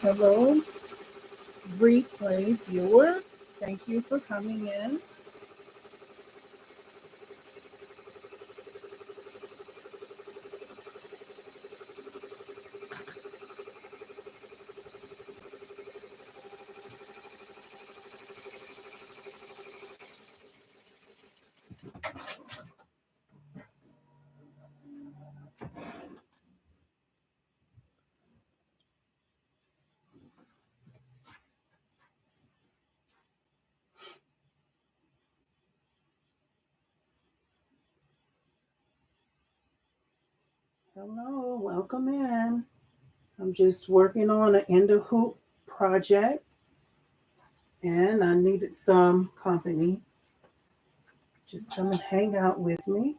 Hello, replay viewers. Thank you for coming in. Hello, welcome in. I'm just working on an ender hoop project and I needed some company. Just come and hang out with me.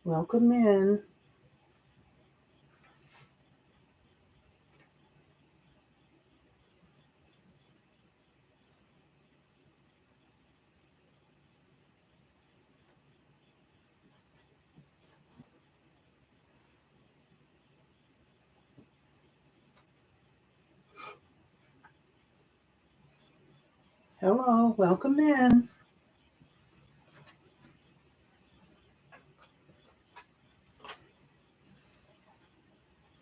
Welcome in. Hello, welcome in.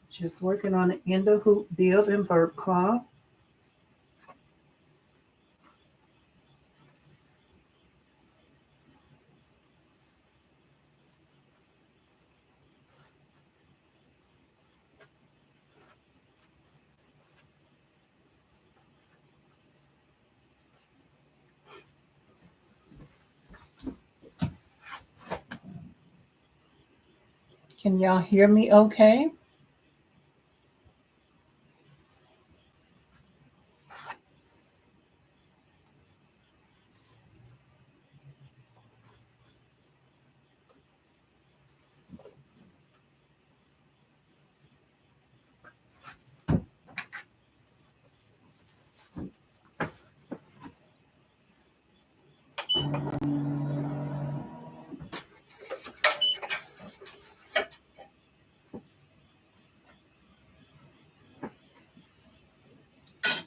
Just working on an ender hoop bib and burp claw. Can y'all hear me okay?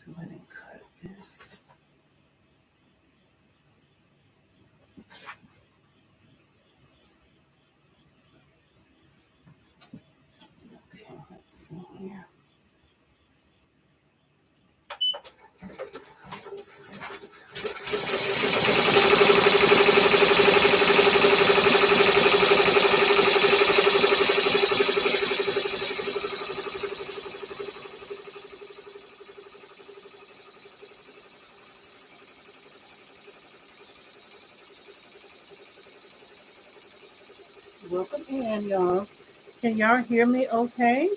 Go ahead and cut this. Okay, let's see here. Welcome in, y'all. Can y'all hear me okay?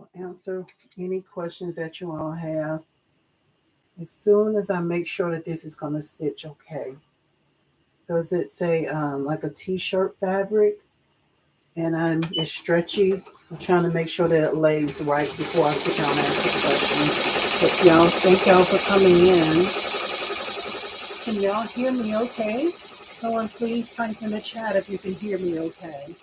I'll answer any questions that you all have as soon as I make sure that this is going to stitch okay. Does it say like a t-shirt fabric? And it's stretchy. I'm trying to make sure that it lays right before I sit down and ask the questions. But y'all, thank y'all for coming in. Can y'all hear me okay? Someone please type in the chat if you can hear me okay.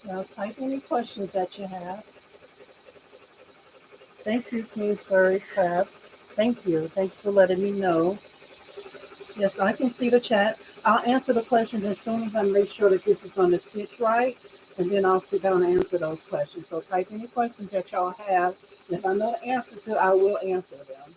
Now type any questions that you have. Thank you, Kingsbury Crafts. Thank you. Thanks for letting me know. Yes, I can see the chat. I'll answer the questions as soon as I make sure that this is going to stitch right, and then I'll sit down and answer those questions. So type any questions that y'all have. And if I know the answer to, I will answer them.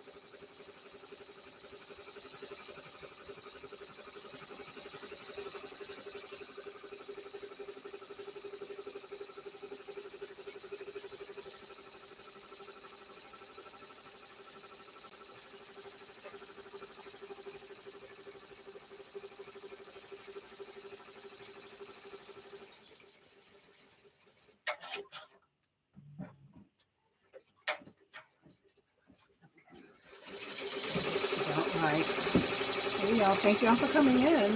All right. Hey, y'all. Thank y'all for coming in.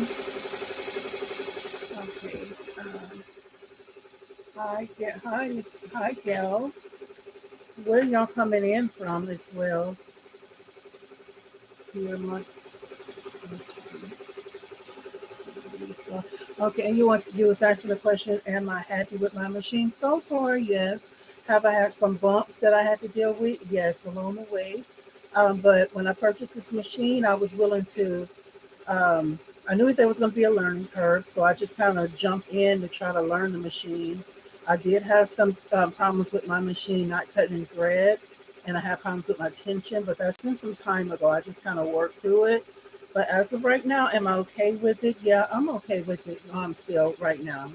Okay. Hi, Gail. Where y'all coming in from as well? Here, okay, and you was asking the question, am I happy with my machine? So far, yes. Have I had some bumps that I had to deal with? Yes, along the way. But when I purchased this machine, I was willing to, I knew there was going to be a learning curve, so I just kind of jumped in to try to learn the machine. I did have some problems with my machine not cutting thread, and I had problems with my tension, but that's been some time ago. I just kind of worked through it. But as of right now, am I okay with it? Yeah, I'm okay with it still right now.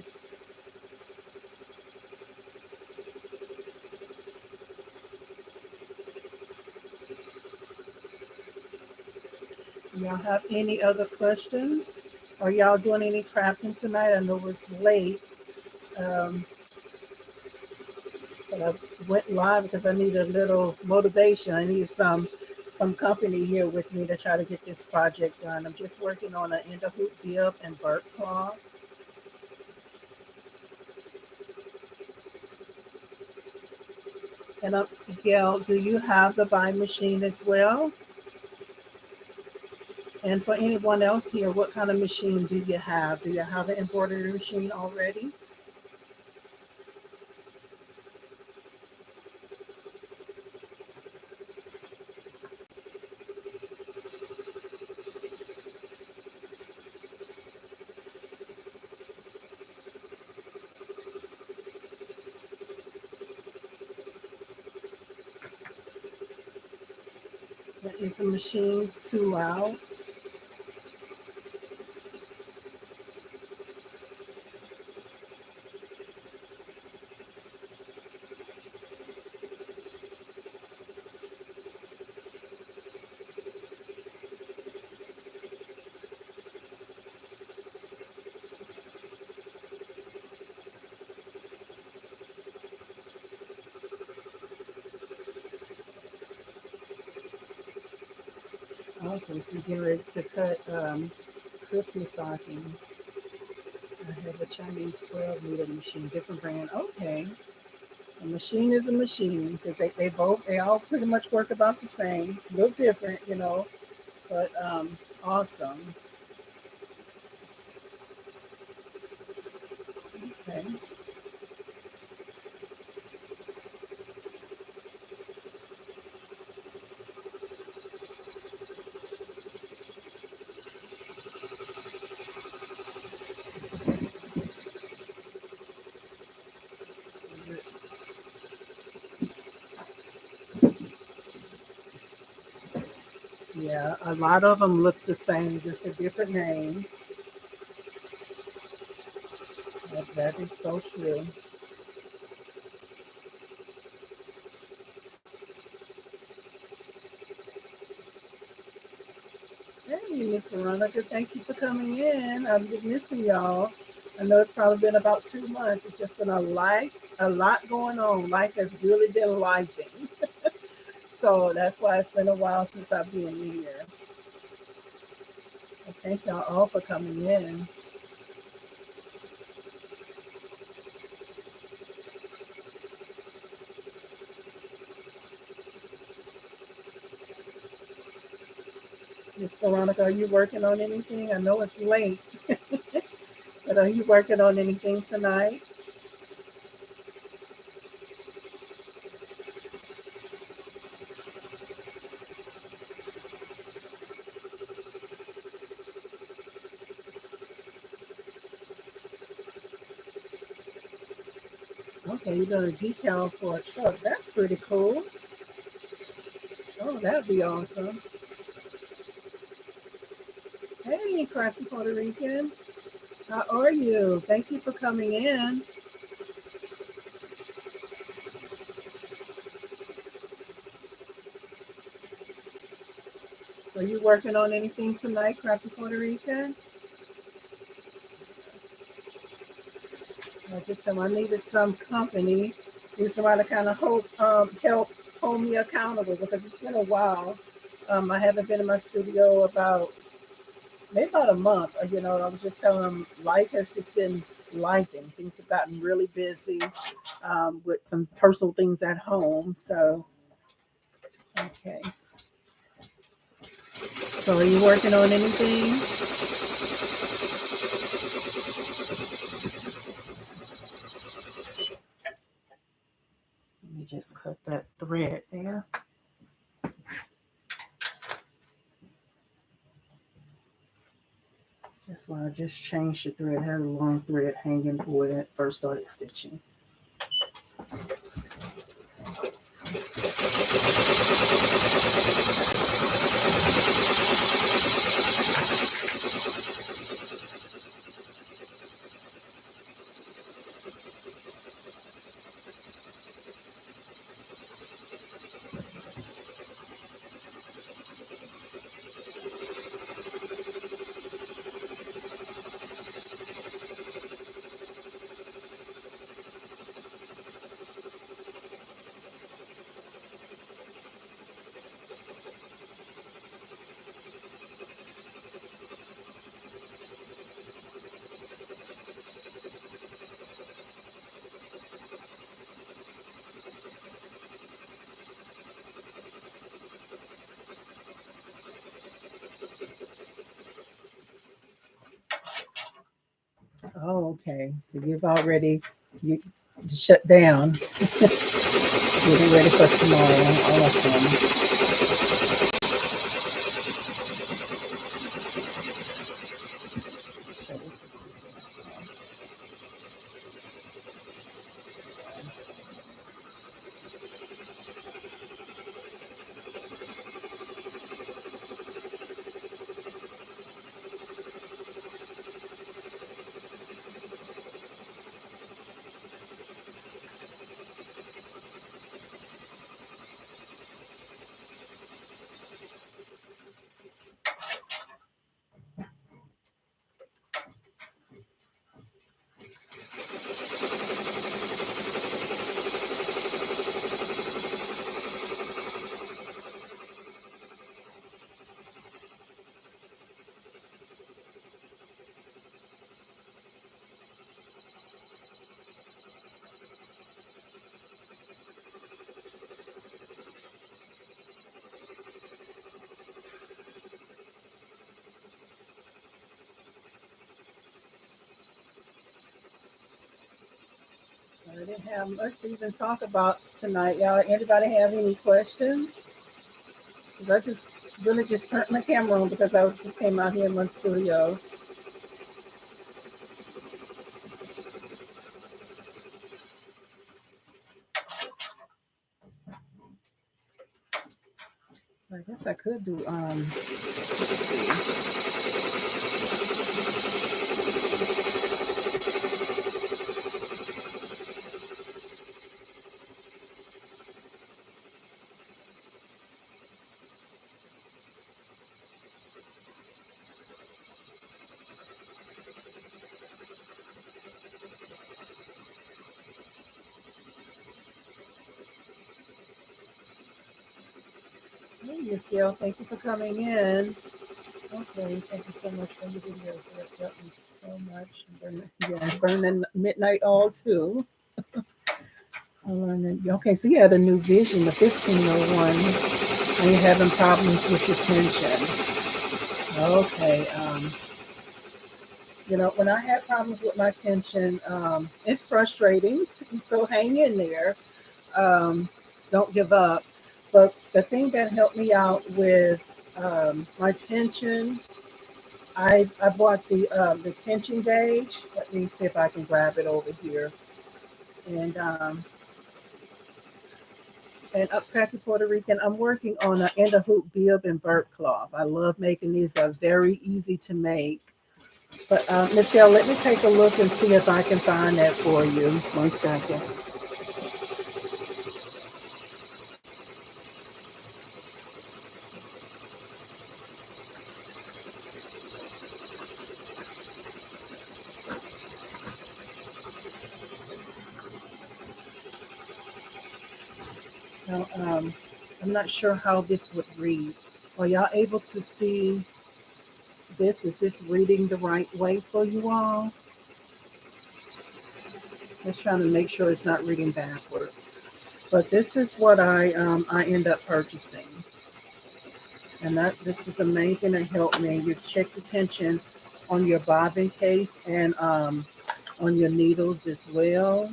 Y'all have any other questions? Are y'all doing any crafting tonight? I know it's late, um, but I went live because I need a little motivation. I need some company here with me to try to get this project done. I'm just working on an end of hoop bib and burp cloth. And Gail, do you have the bind machine as well? And for anyone else here, what kind of machine do you have? Do you have an embroidery machine already? Is the machine too loud? Okay, so get ready to cut Christmas stockings. I have a Chinese 12-meter machine, different brand. Okay, a machine is a machine because they all pretty much work about the same, look different, but awesome. Okay. Yeah, a lot of them look the same, just a different name. That is so true. Hey, Miss Veronica, thank you for coming in. I've been missing y'all. I know it's probably been about 2 months. It's just been a lot going on. Life has really been lifing. So that's why it's been a while since I've been here. I thank y'all all for coming in. Miss Veronica, are you working on anything? I know it's late, but are you working on anything tonight? Okay, you're doing a decal for a truck. That's pretty cool. Oh, that'd be awesome. Hey, Crafty Puerto Rican. How are you? Thank you for coming in. Are you working on anything tonight, Crafty Puerto Rican? I just said I needed some company. Need somebody to kind of help hold me accountable because it's been a while. I haven't been in my studio about maybe about a month. I was just telling them life has just been life and things have gotten really busy with some personal things at home. So, okay. So, are you working on anything? Let me just cut that thread there. Just want to just change the thread. I had a long thread hanging when I first started stitching. Oh, okay. So you've already you shut down. Getting ready for tomorrow. Awesome. I didn't have much to even talk about tonight, y'all. Anybody have any questions? Because I just really just turned my camera on because I just came out here in my studio. I guess I could do let's see. Hey, Miss Gail, thank you for coming in. Okay, thank you so much for your videos. That helped me so much. Yeah, burning midnight oil too. Okay, so yeah, the new vision, the 1501. Are you having problems with your tension? Okay. When I had problems with my tension, it's frustrating. So hang in there. Um, don't give up. But the thing that helped me out with my tension, I bought the tension gauge. Let me see if I can grab it over here. And up Cracky Puerto Rican, I'm working on an end of hoop bib and burp cloth. I love making these. Are very easy to make. But Miss Gail, let me take a look and see if I can find that for you. 1 second. Now, I'm not sure how this would read. Are y'all able to see this? Is this reading the right way for you all? Just trying to make sure it's not reading backwards. But this is what I end up purchasing. And this is the main thing that helped me. You check the tension on your bobbin case and on your needles as well,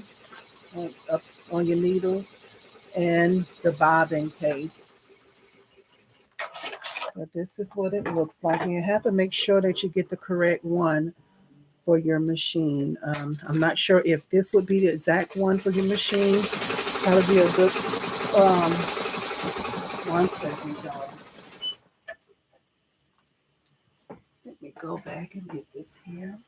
up on your needles and the bobbin case. But this is what it looks like. And you have to make sure that you get the correct one for your machine. I'm not sure if this would be the exact one for your machine. That would be a good 1 second, y'all. Let me go back and get this here.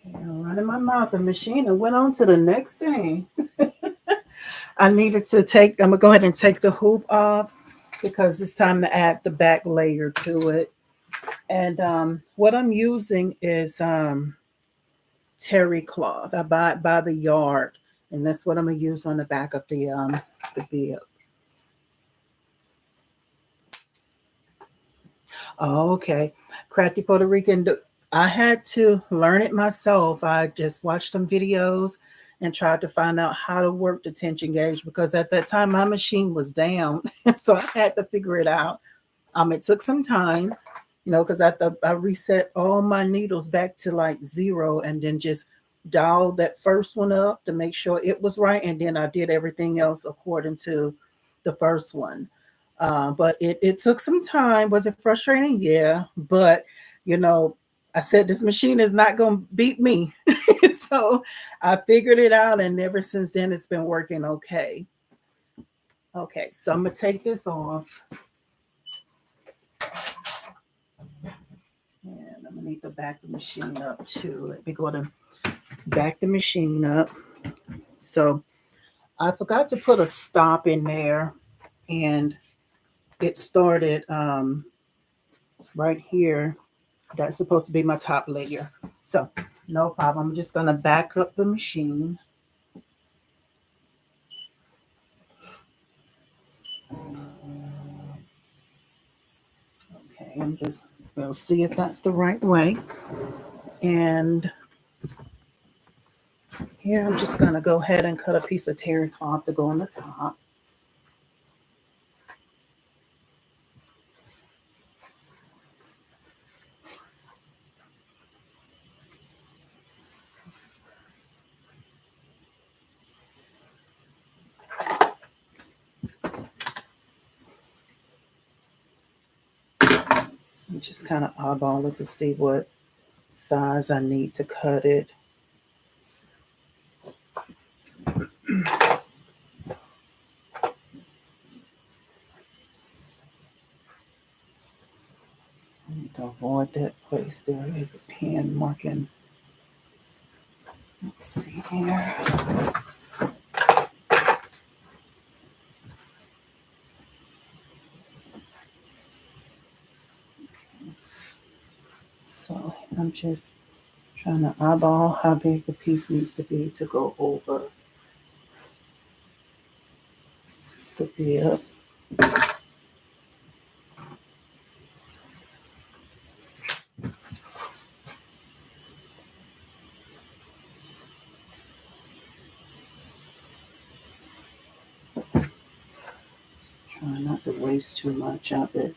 Okay, I'm running my mouth the machine and went on to the next thing. I needed to I'm gonna go ahead and take the hoop off because it's time to add the back layer to it. And what I'm using is terry cloth. I buy it by the yard, and that's what I'm gonna use on the back of the bib. Oh, okay. Crafty Puerto Rican. I had to learn it myself. I just watched some videos and tried to find out how to work the tension gauge because at that time my machine was down, so I had to figure it out. It took some time, because I reset all my needles back to like 0 and then just dialed that first one up to make sure it was right, and then I did everything else according to the first one. But it took some time. Was it frustrating? Yeah. But, I said this machine is not going to beat me. So I figured it out. And ever since then, it's been working okay. Okay. So I'm going to take this off. And I'm going to need to back the machine up too. Let me go to back the machine up. So I forgot to put a stop in there. And it started right here. That's supposed to be my top layer. So no problem. I'm just going to back up the machine. Okay, we'll see if that's the right way. And here I'm just going to go ahead and cut a piece of terry cloth to go on the top. just kind of eyeball it to see what size I need to cut it. I need to avoid that place. There is a pen marking. Let's see here. So I'm just trying to eyeball how big the piece needs to be to go over the bib. Try not to waste too much of it.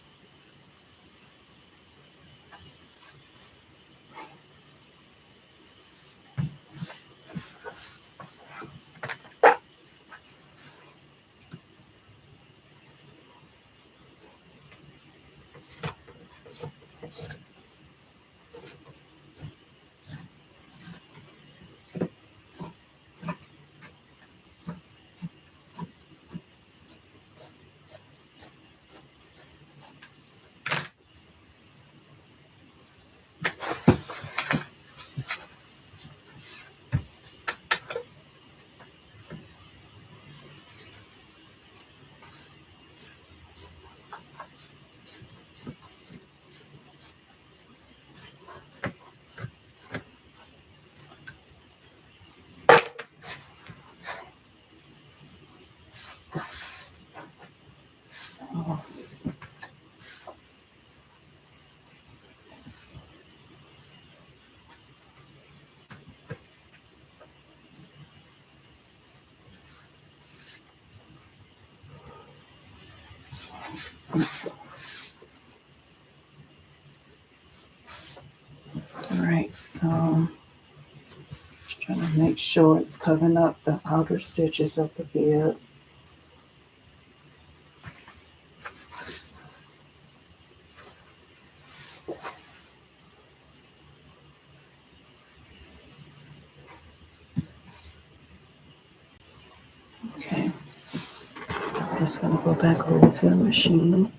So, all right, so just trying to make sure it's covering up the outer stitches of the bib. Okay, just gonna go back over to the machine.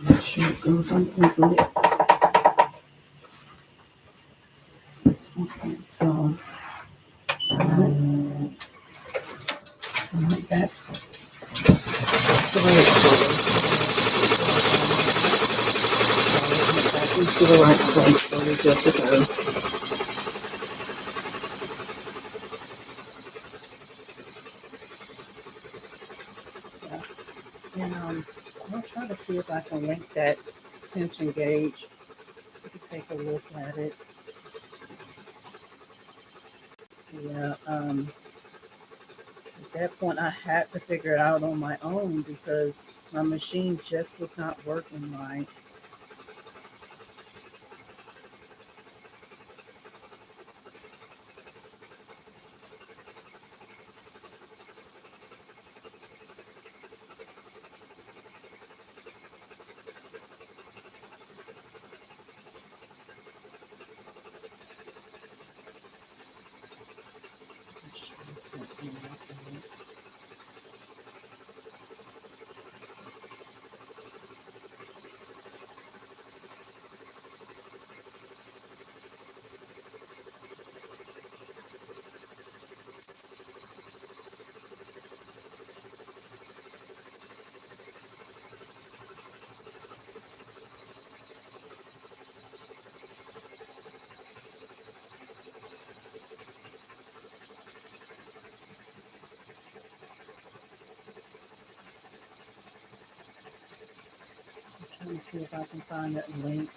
Make sure it goes unevenly. Okay, so back into the right place, so we're good to go. Yeah. And I'll try to see if I can link that tension gauge. You can take a look at it. Yeah, at that point I had to figure it out on my own because my machine just was not working right. Let me see if I can find that link.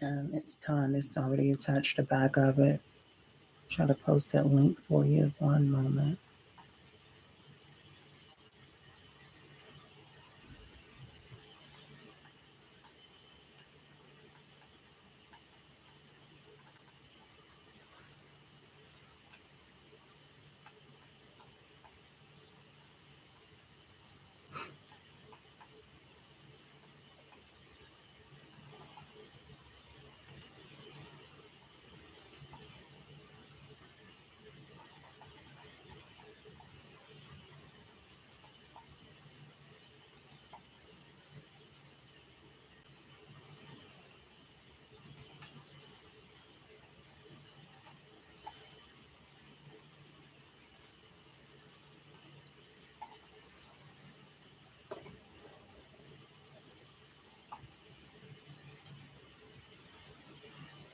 And it's done. It's already attached the back of it. Try to post that link for you. One moment.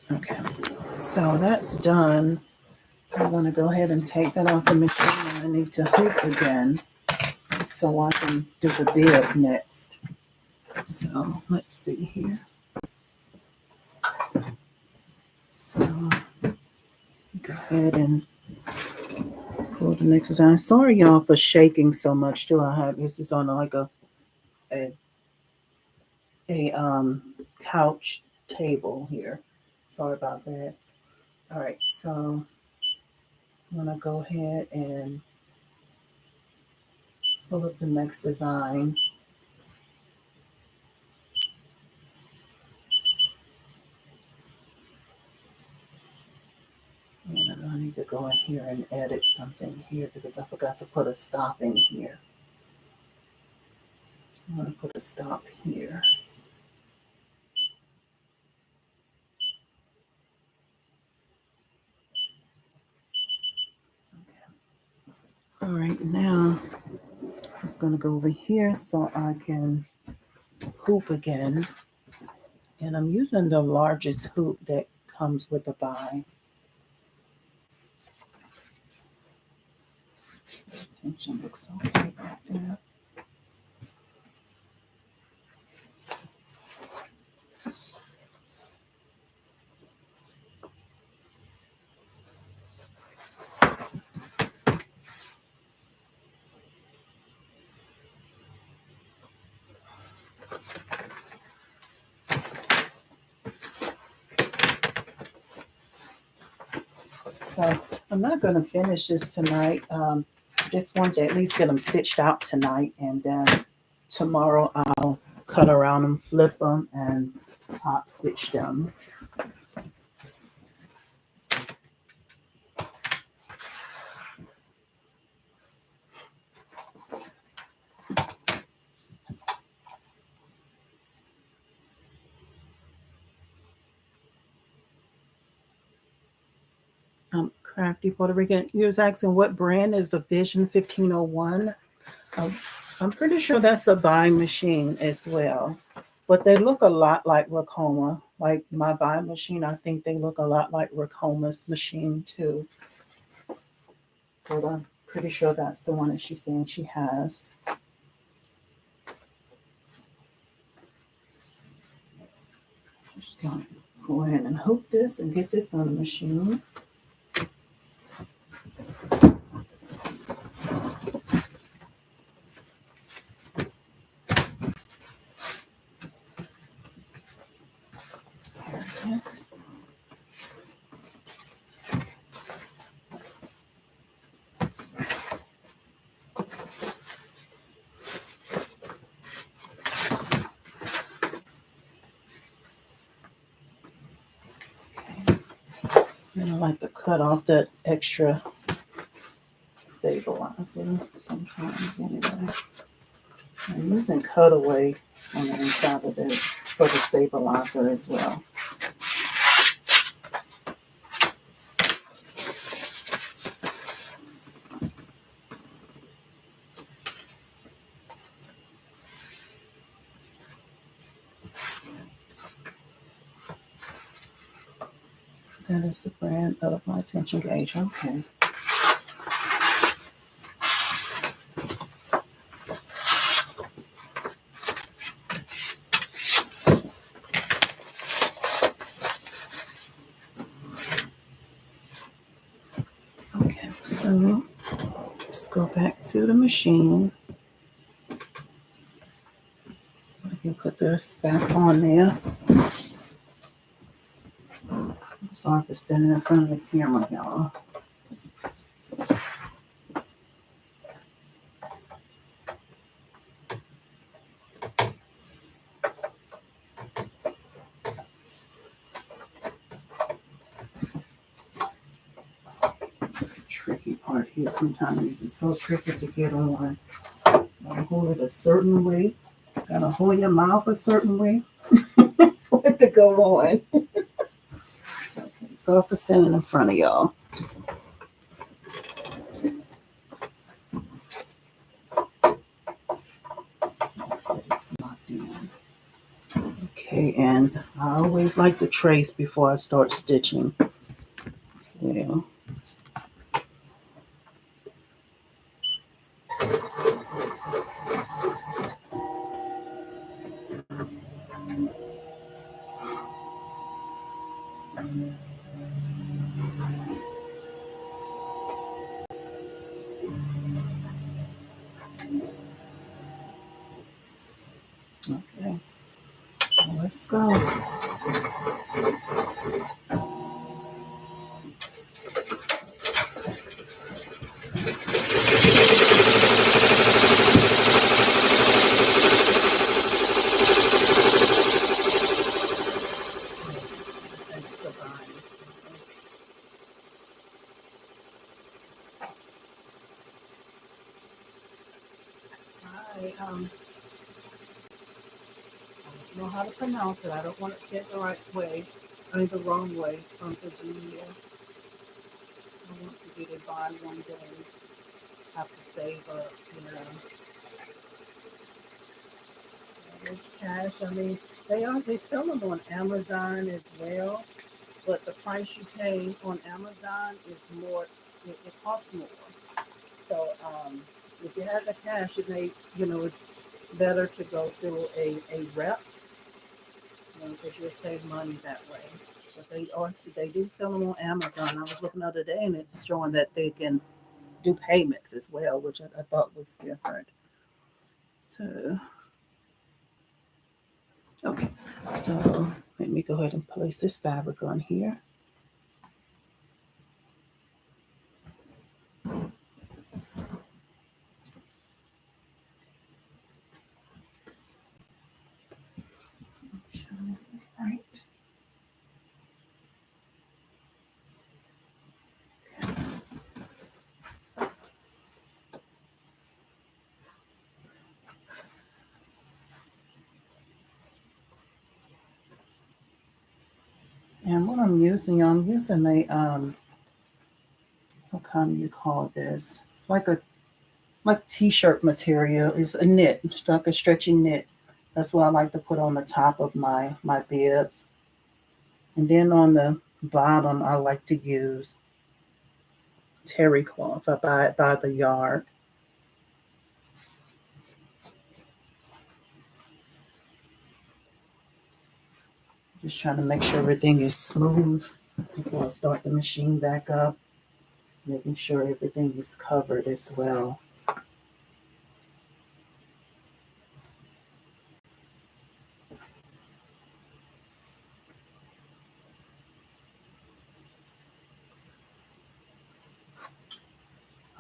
Okay, so that's done. So I'm going to go ahead and take that off the machine. I need to hoop again so I can do the bib next. So let's see here. So go ahead and pull the next design. Sorry y'all for shaking so much too. I have this is on like a couch table here. Sorry about that. All right, so I'm gonna go ahead and pull up the next design. And I need to go in here and edit something here because I forgot to put a stop in here. I'm gonna put a stop here. Okay. All right, now I'm just gonna go over here so I can hoop again. And I'm using the largest hoop that comes with the buy. Tension looks okay right there. So I'm not going to finish this tonight. Just want to at least get them stitched out tonight, and then tomorrow I'll cut around them, flip them, and top stitch them. Crafty Puerto Rican. You was asking what brand is the Vision 1501? I'm pretty sure that's a buying machine as well, but they look a lot like Racoma. Like my buying machine, I think they look a lot like Racoma's machine too. But I'm pretty sure that's the one that she's saying she has. Just gonna go ahead and hook this and get this on the machine. And I like to cut off that extra stabilizer sometimes anyway. I'm using cutaway on the inside of it for the stabilizer as well. That is the brand of my tension gauge. Okay. So let's go back to the machine. So I can put this back on there. Sorry for standing in front of the camera, y'all. It's the tricky part here. Sometimes this is so tricky to get on. Gotta hold it a certain way. Gotta hold your mouth a certain way for it to go on. Okay, so for standing in front of y'all. Okay, it's locked in. Okay, and I always like to trace before I start stitching as well. Okay, so let's go. I don't know how to pronounce it. I don't want to say it the right way. I mean the wrong way from Virginia. I want to get it by one day. Have to save up, you know. It's cash. I mean, they sell them on Amazon as well, but the price you pay on Amazon is more. It costs more. So if you have the cash, it may, it's better to go through a rep, because you'll save money that way. But they do sell them on Amazon. I was looking the other day, and it's showing that they can do payments as well, which I thought was different. So, okay, so let me go ahead and place this fabric on here. Make sure this is right. And what I'm using a what kind do you call this? It's like t-shirt material. It's a knit. It's like a stretchy knit. That's what I like to put on the top of my bibs. And then on the bottom, I like to use terry cloth. I buy it by the yard. Just trying to make sure everything is smooth before I start the machine back up. Making sure everything is covered as well.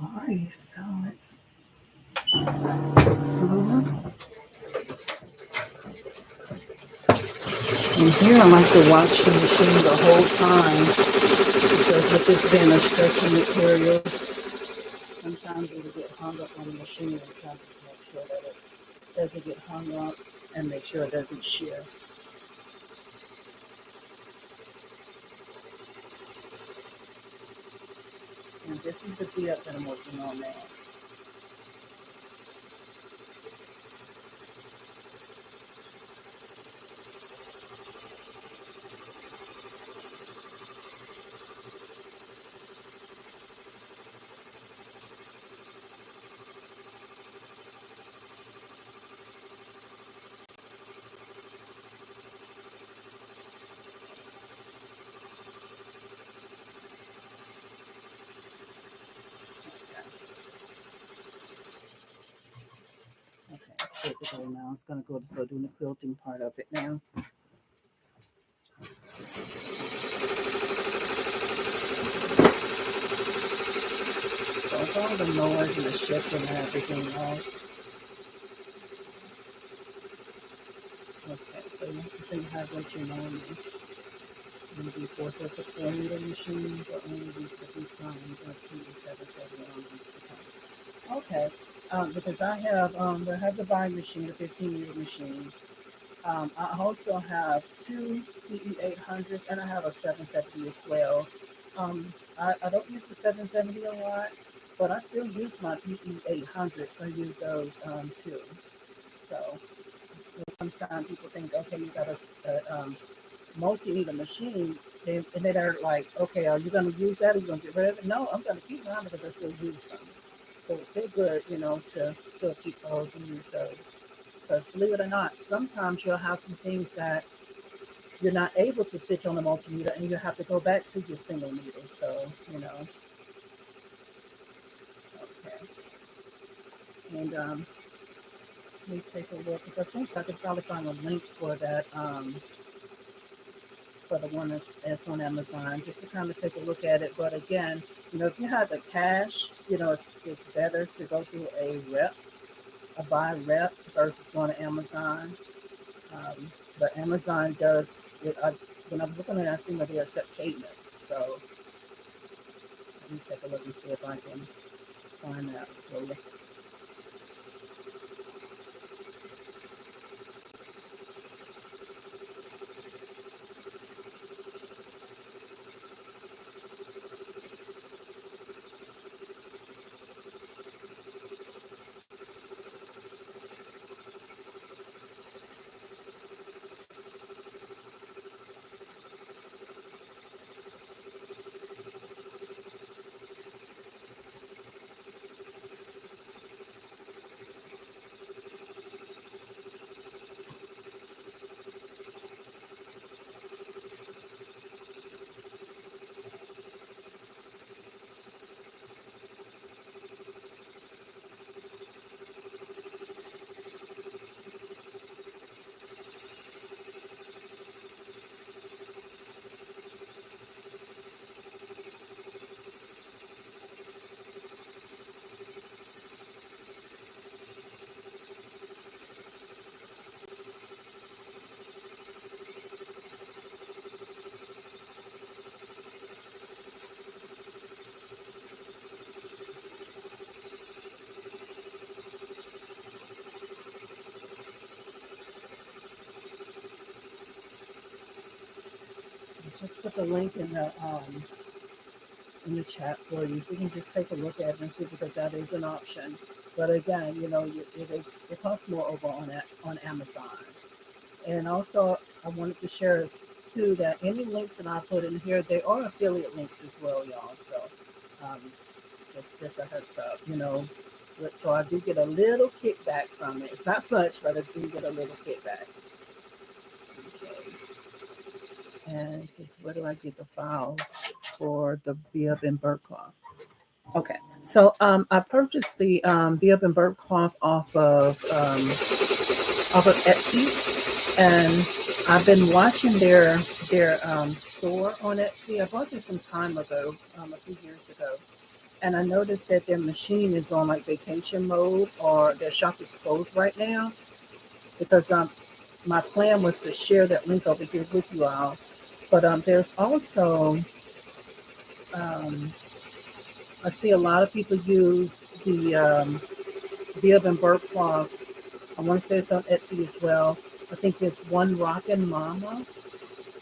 Alright, so it's smooth. And here I like to watch the machine the whole time, because with this being a stretchy material, sometimes it'll get hung up on the machine, and trying to make sure that it doesn't get hung up and make sure it doesn't shift. And this is the bib that I'm working on now. to go now. It's going to go to start doing the quilting part of it now. So it's all the noise and the shifting and everything off. Okay, so you have what you normally. Maybe 4-4 machine, but only these 50 times or 770 on the time. Okay, because I have the buying machine, the 15-year machine. I also have two PE800s and I have a 770 as well. I don't use the 770 a lot, but I still use my PE800s. I use those too. So sometimes people think, okay, you got a multimeter machine, and they're like, okay, are you going to use that? Are you going to get rid of it? No, I'm going to keep mine because I still use them. So it's still good, to still keep those and use those. Because believe it or not, sometimes you'll have some things that you're not able to stitch on the multimeter and you have to go back to your single needle. So, okay. And let me take a look because I think I could probably find a link for that. For the one that's on Amazon, just to kind of take a look at it. But again, if you have the cash, it's better to go through a buy rep versus going to Amazon. But Amazon does, when I was looking at it, I seen that they accept payments. So let me take a look and see if I can find that for you. Just put the link in the chat for you, so you can just take a look at it and see, because that is an option. But again, it costs more over on Amazon. And also, I wanted to share too that any links that I put in here, they are affiliate links as well, y'all. So just a heads up, So I do get a little kickback from it. It's not much, but I do get a little kickback. Okay. And it says, where do I get the files for the bib and burp cloth? Okay, so I purchased the bib and burp cloth off of Etsy, and I've been watching their store on Etsy. I bought this some time ago, a few years ago, and I noticed that their machine is on like vacation mode, or their shop is closed right now, because my plan was to share that link over here with you all. But there's also I see a lot of people use the bib and burp cloth. I want to say it's on Etsy as well. I think it's One Rockin' Mama.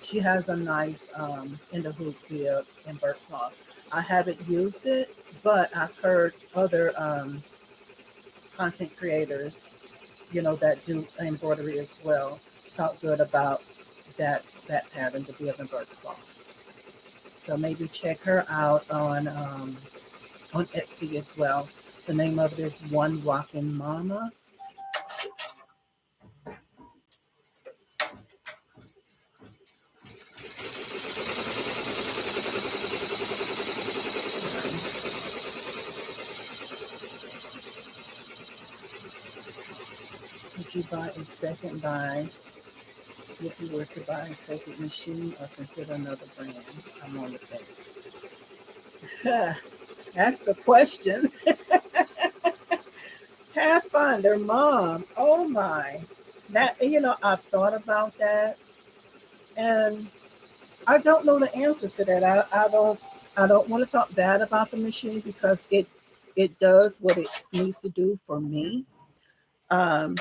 She has a nice in the hoop bib and burp cloth. I haven't used it, but I've heard other content creators, that do embroidery as well, talk good about that pattern, the bib and burp cloth. So maybe check her out on Etsy as well. The name of it is One Rockin' Mama. you buy a second buy if you were to buy a second machine or consider another brand? I'm on the fence. That's the question. Pathfinder mom. Oh my. That I've thought about that and I don't know the answer to that. I don't want to talk bad about the machine because it does what it needs to do for me. Um,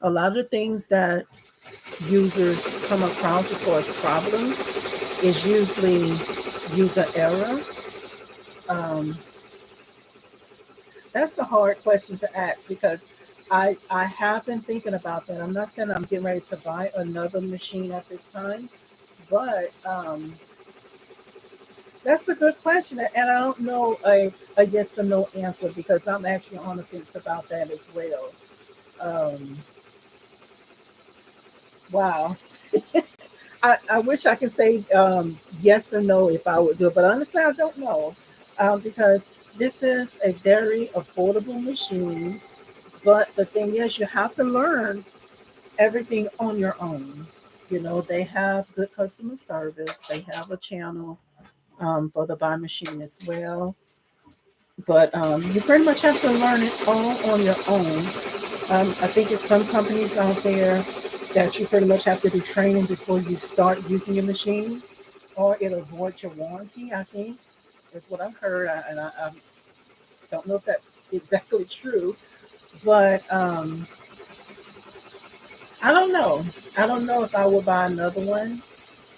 a lot of the things that users come across as far as problems is usually user error. Um, that's a hard question to ask because I have been thinking about that. I'm not saying I'm getting ready to buy another machine at this time, but that's a good question, and I don't know a yes or no answer because I'm actually on the fence about that as well. Um, wow. I wish I could say yes or no if I would do it, but honestly, I don't know because this is a very affordable machine. But the thing is, you have to learn everything on your own. They have good customer service. They have a channel for the buy machine as well. But you pretty much have to learn it all on your own. I think it's some companies out there that you pretty much have to do training before you start using your machine, or it'll void your warranty. I think is what I've heard, and I don't know if that's exactly true, but I don't know. I don't know if I will buy another one.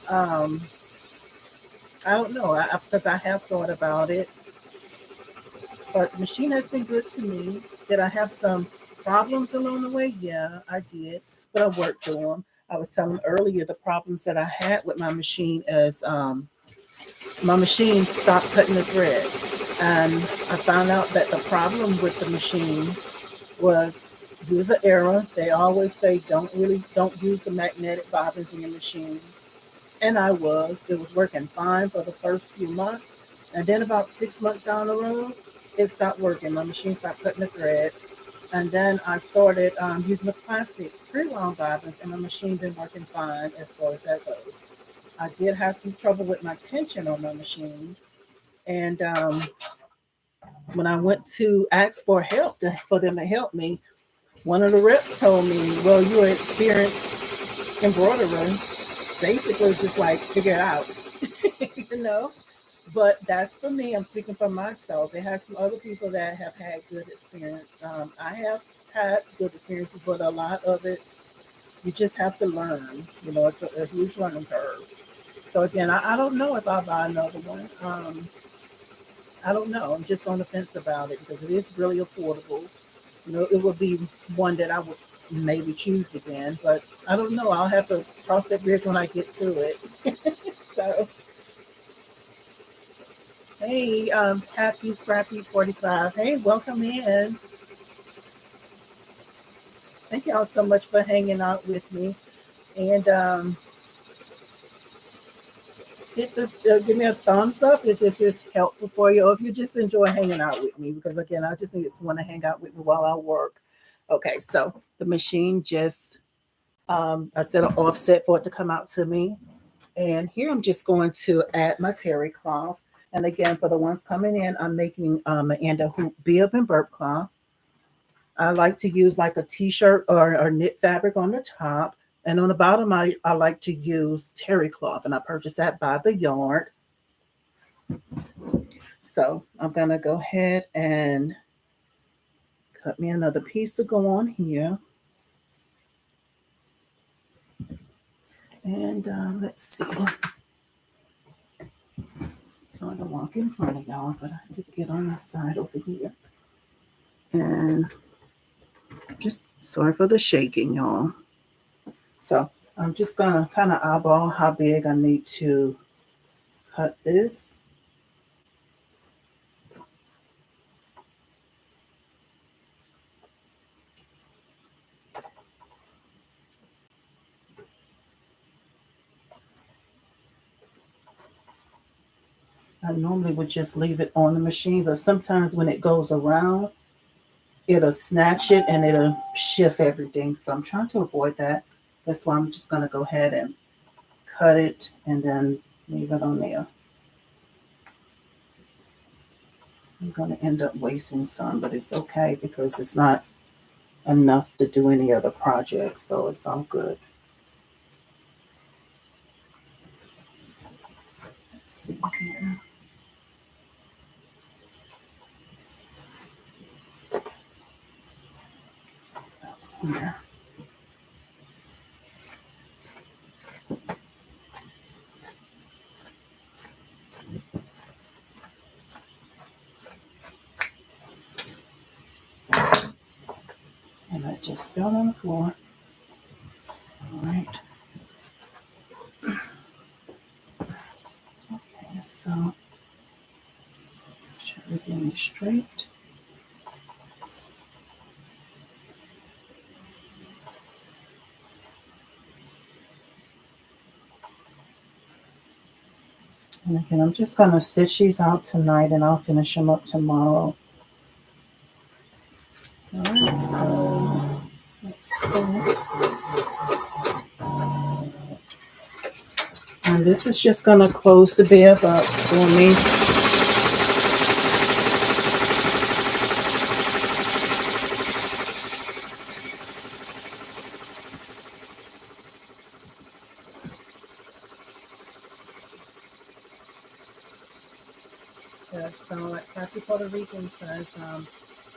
Um, I don't know because I have thought about it. But the machine has been good to me. Did I have some problems along the way? Yeah, I did. But I worked through them. I was telling earlier the problems that I had with my machine is my machine stopped cutting the thread. And I found out that the problem with the machine was user error. They always say don't use the magnetic bobbins in your machine. And it was working fine for the first few months. And then about 6 months down the road, it stopped working. My machine stopped cutting the thread. And then I started using the plastic pre-wound bobbins, and my machine been working fine as far as that goes. I did have some trouble with my tension on my machine. And when I went to ask for help, for them to help me, one of the reps told me, well, you're an experienced embroiderer. Basically, just like figure it out, you know. But that's for me. I'm speaking for myself. There has some other people that have had good experience. I have had good experiences, but a lot of it you just have to learn. It's a huge learning curve. So again, I don't know if I'll buy another one. I don't know. I'm just on the fence about it because it is really affordable. It would be one that I would maybe choose again, but I don't know. I'll have to cross that bridge when I get to it. So, hey, Happy Scrappy 45. Hey, welcome in. Thank y'all so much for hanging out with me. And give me a thumbs up if this is helpful for you, or if you just enjoy hanging out with me. Because again, I just need someone to hang out with me while I work. Okay, so the machine just I set an offset for it to come out to me. And here I'm just going to add my terry cloth. And again, for the ones coming in, I'm making an end of hoop bib and burp cloth. I like to use like a t-shirt or knit fabric on the top. And on the bottom, I like to use terry cloth. And I purchased that by the yard. So I'm going to go ahead and cut me another piece to go on here. And let's see. So I can walk in front of y'all, but I have to get on this side over here. And just sorry for the shaking, y'all. So I'm just gonna kind of eyeball how big I need to cut this. I normally would just leave it on the machine, but sometimes when it goes around, it'll snatch it and it'll shift everything. So I'm trying to avoid that. That's why I'm just gonna go ahead and cut it and then leave it on there. I'm gonna end up wasting some, but it's okay because it's not enough to do any other projects, so it's all good. Let's see here. Here. And I just fell on the floor. It's all right. Okay, so should everything is straight. And again, I'm just gonna stitch these out tonight and I'll finish them up tomorrow. All right, so let's go. And this is just gonna close the bib up for me. Yeah, so like Kathy Puerto Rican says,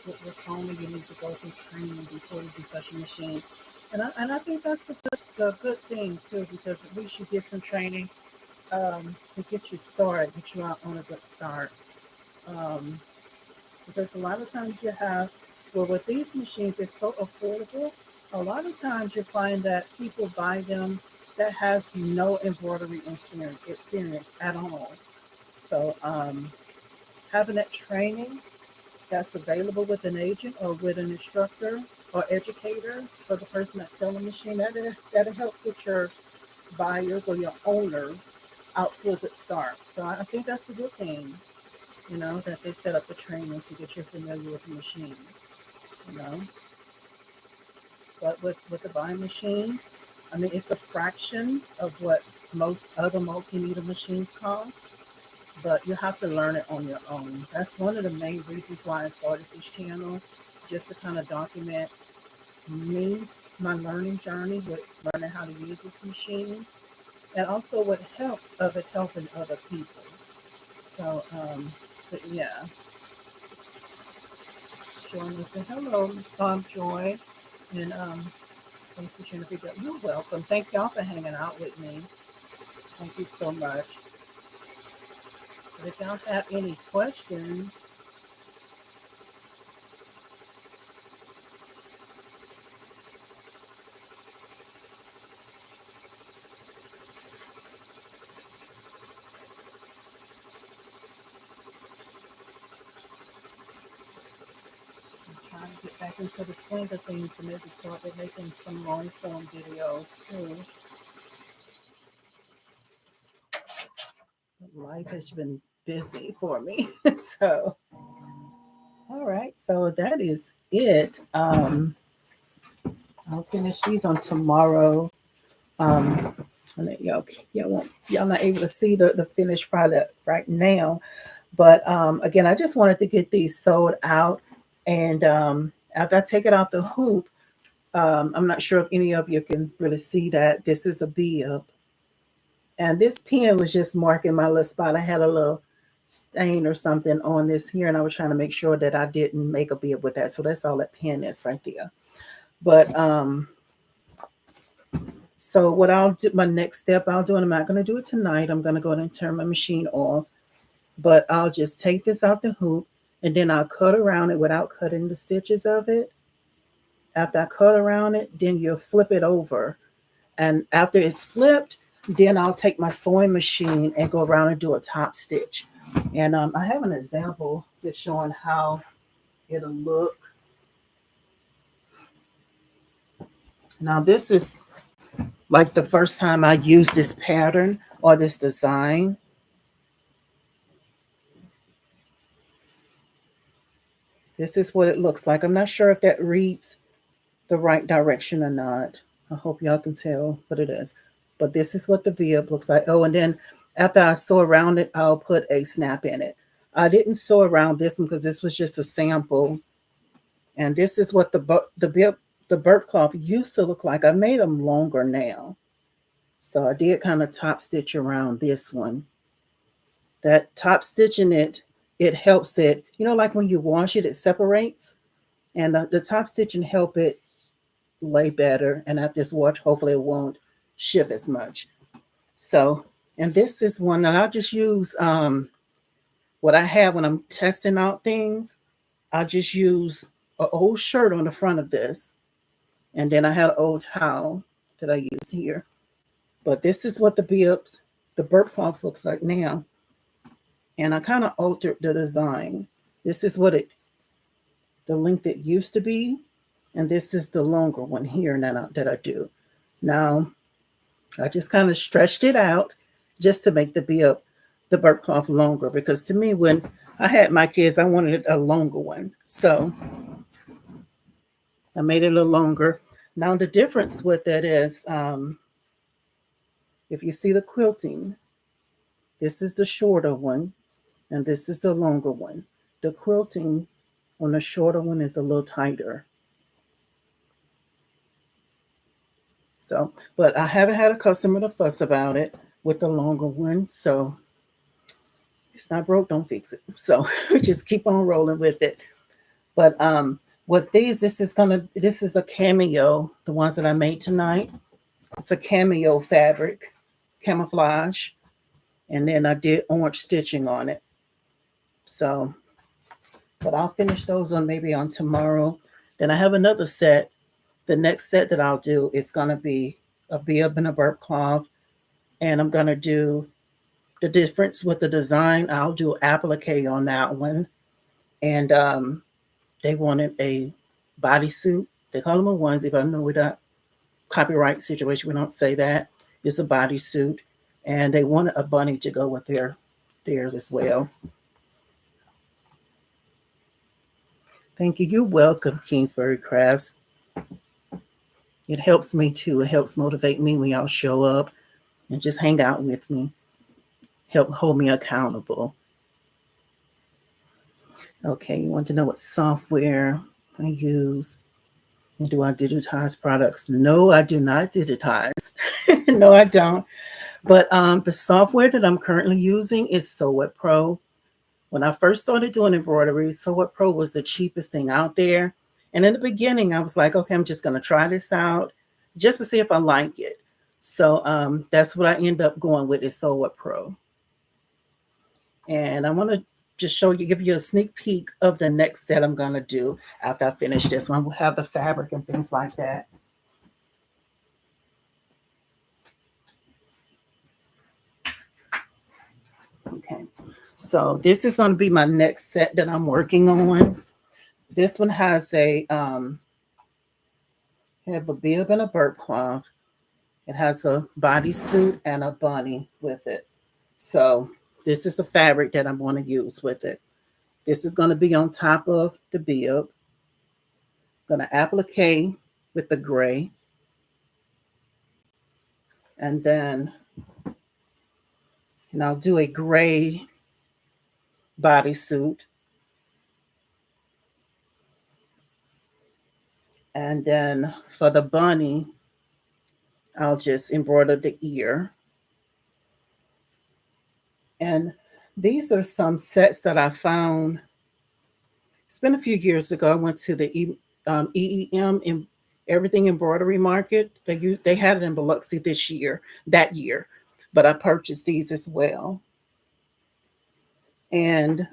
with home you need to go through training before you can touch a machine. And I think that's a good thing too, because at least you get some training to get you started, get you out on a good start. Um, because a lot of times you have, well, with these machines, it's so affordable. A lot of times you find that people buy them that has no embroidery experience at all. So having that training that's available with an agent or with an instructor or educator for the person that's selling the machine, that'll help get your buyers or your owners out to a good start. So I think that's a good thing, that they set up the training to get you familiar with the machine, you know. But with the buying machine, I mean, it's a fraction of what most other multimeter machines cost, but you have to learn it on your own. That's one of the main reasons why I started this channel, just to kind of document me, my learning journey with learning how to use this machine, and also what helps of it helping other people. So, but yeah, Joy, say hello, Joy, and thanks for sharing the video. You're welcome. Thank y'all for hanging out with me. Thank you so much. But if y'all have any questions, trying to get back into the swing of things and maybe start making some long form videos too. Life has been busy for me. So, all right. So that is it. I'll finish these on tomorrow. Um, y'all not able to see the finished product right now. But again, I just wanted to get these sold out. And after I take it out the hoop, I'm not sure if any of you can really see that this is a bib. And this pen was just marking my little spot. I had a little stain or something on this here, and I was trying to make sure that I didn't make a bib with that. So that's all that pen is right there. But so what I'll do, my next step I'll do, and I'm not going to do it tonight. I'm going to go ahead and turn my machine off. But I'll just take this out the hoop, and then I'll cut around it without cutting the stitches of it. After I cut around it, then you'll flip it over. And after it's flipped, then I'll take my sewing machine and go around and do a top stitch. And I have an example just showing how it'll look. Now this is like the first time I used this pattern or this design. This is what it looks like. I'm not sure if that reads the right direction or not. I hope y'all can tell what it is. But this is what the bib looks like. Oh, and then after I sew around it, I'll put a snap in it. I didn't sew around this one because this was just a sample. And this is what the burp cloth used to look like. I made them longer now. So I did kind of top stitch around this one. That top stitching it helps it, like when you wash it, it separates. And the top stitching help it lay better. And after this wash, hopefully it won't shift as much. So, and this is one that I'll just use what I have when I'm testing out things. I'll just use an old shirt on the front of this. And then I had an old towel that I used here. But this is what the burp cloth looks like now. And I kind of altered the design. This is what the length it used to be. And this is the longer one here that I do. Now, I just kind of stretched it out just to make the burp cloth longer. Because to me, when I had my kids, I wanted a longer one. So I made it a little longer. Now, the difference with it is, if you see the quilting, this is the shorter one, and this is the longer one. The quilting on the shorter one is a little tighter. So, but I haven't had a customer to fuss about it with the longer one. So it's not broke, don't fix it. So just keep on rolling with it. But with these, this is a cameo, the ones that I made tonight. It's a cameo fabric, camouflage. And then I did orange stitching on it. So, but I'll finish those maybe on tomorrow. Then I have another set. The next set that I'll do is going to be a bib and a burp cloth. And I'm going to do the difference with the design. I'll do applique on that one. And they wanted a bodysuit. They call them a onesie, but I know with that copyright situation, we don't say that. It's a bodysuit. And they wanted a bunny to go with theirs as well. Thank you. You're welcome, Kingsbury Crafts. It helps me too. It helps motivate me when y'all show up and just hang out with me. Help hold me accountable. Okay, you want to know what software I use? And do I digitize products? No, I do not digitize. No, I don't. But the software that I'm currently using is Sew It Pro. When I first started doing embroidery, Sew It Pro was the cheapest thing out there. And in the beginning, I was like, okay, I'm just going to try this out just to see if I like it. So that's what I end up going with is Sew It Pro. And I want to just give you a sneak peek of the next set I'm going to do after I finish this one. We'll have the fabric and things like that. Okay, so this is going to be my next set that I'm working on. This one has have a bib and a burp cloth. It has a bodysuit and a bunny with it. So this is the fabric that I'm going to use with it. This is going to be on top of the bib. I'm going to applique with the gray. And then I'll do a gray bodysuit. And then for the bunny, I'll just embroider the ear. And these are some sets that I found. It's been a few years ago. I went to the EEM in Everything Embroidery Market. They had it in Biloxi that year. But I purchased these as well. And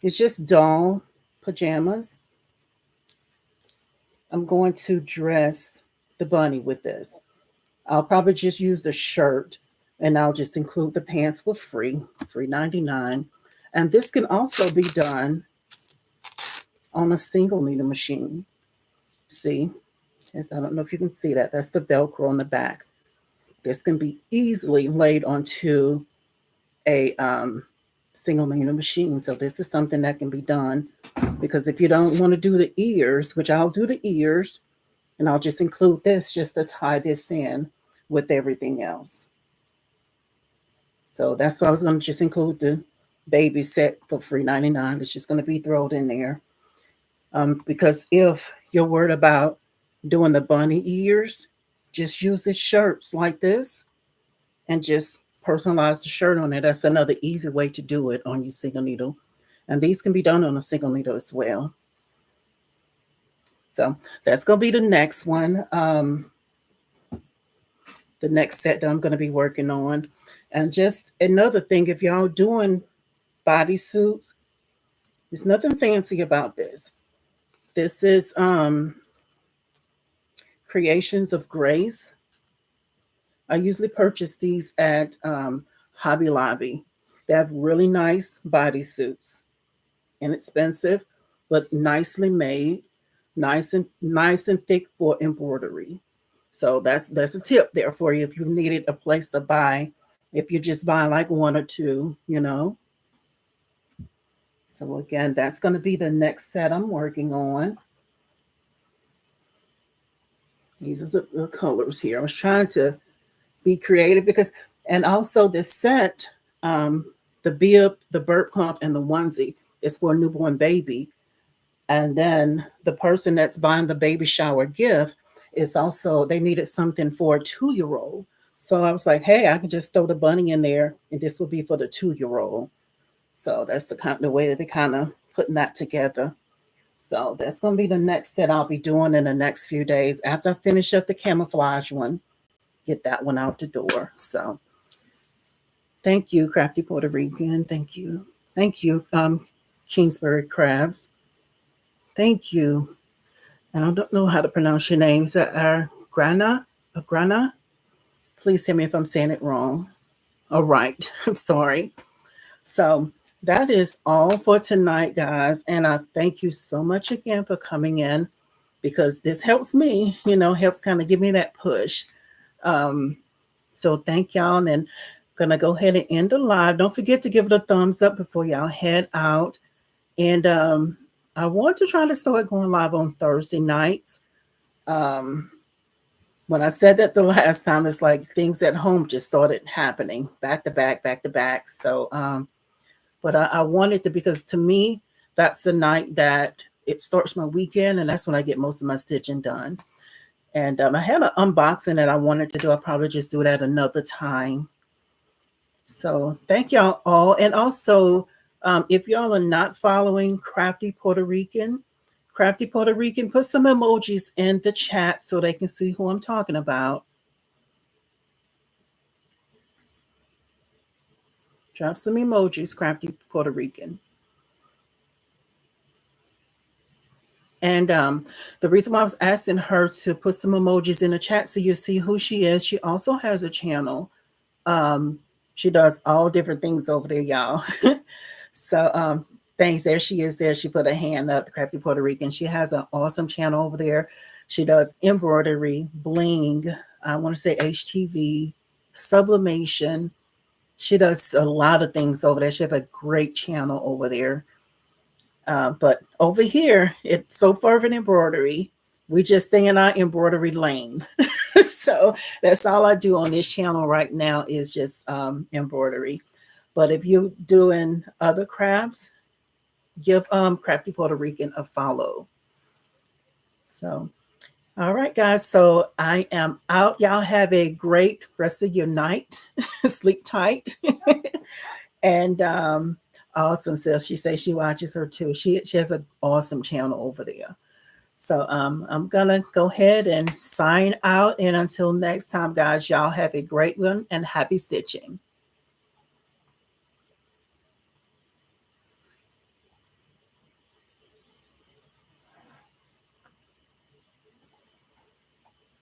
it's just doll pajamas. I'm going to dress the bunny with this. I'll probably just use the shirt and I'll just include the pants for free, $3.99. And this can also be done on a single needle machine. See, I don't know if you can see that. That's the Velcro on the back. This can be easily laid onto a single needle machine. So this is something that can be done because if you don't want to do the ears, which I'll do the ears, and I'll just include this just to tie this in with everything else. So that's why I was going to just include the baby set for free 99. It's just going to be thrown in there. Because if you're worried about doing the bunny ears, just use the shirts like this and just personalize the shirt on it. That's another easy way to do it on your single needle. And these can be done on a single needle as well. So that's going to be the next one. The next set that I'm going to be working on. And just another thing, if y'all doing bodysuits, there's nothing fancy about this. This is Creations of Grace. I usually purchase these at Hobby Lobby. They have really nice bodysuits, inexpensive, but nicely made, nice and thick for embroidery. So that's a tip there for you if you needed a place to buy. If you just buy like one or two, you know. So again, that's going to be the next set I'm working on. These are the colors here. I was trying to be creative because, and also the set, the bib, the burp pump, and the onesie is for a newborn baby. And then the person that's buying the baby shower gift is also, they needed something for a 2-year-old. So I was like, hey, I can just throw the bunny in there and this will be for the 2-year-old. So that's the way that they kind of putting that together. So that's going to be the next set I'll be doing in the next few days after I finish up the camouflage one, get that one out the door. So thank you, Crafty Puerto Rican. Thank you. Thank you, Kingsbury Crabs. Thank you. And I don't know how to pronounce your name. Is that Agrana? Agrana? Please tell me if I'm saying it wrong. All right. I'm sorry. So that is all for tonight, guys. And I thank you so much again for coming in because this helps me, helps kind of give me that push. So thank y'all. And I'm going to go ahead and end the live. Don't forget to give it a thumbs up before y'all head out. And I want to try to start going live on Thursday nights. When I said that the last time, it's like things at home just started happening back to back. So, but I wanted to, because to me, that's the night that it starts my weekend. And that's when I get most of my stitching done. And I had an unboxing that I wanted to do. I'll probably just do that another time. So thank y'all all. And also, if y'all are not following Crafty Puerto Rican, put some emojis in the chat so they can see who I'm talking about. Drop some emojis, Crafty Puerto Rican. And the reason why I was asking her to put some emojis in the chat so you see who she is, she also has a channel. She does all different things over there, y'all. So thanks. There she is there. She put a hand up, the Crafty Puerto Rican. She has an awesome channel over there. She does embroidery, bling, I want to say HTV, sublimation. She does a lot of things over there. She has a great channel over there. But over here, it's so far of an embroidery. We just stay in our embroidery lane. So that's all I do on this channel right now is just embroidery. But if you're doing other crafts, give Crafty Puerto Rican a follow. So, all right, guys. So I am out. Y'all have a great rest of your night. Sleep tight. And awesome. So she says she watches her too. She has an awesome channel over there. So I'm going to go ahead and sign out. And until next time, guys, y'all have a great one and happy stitching.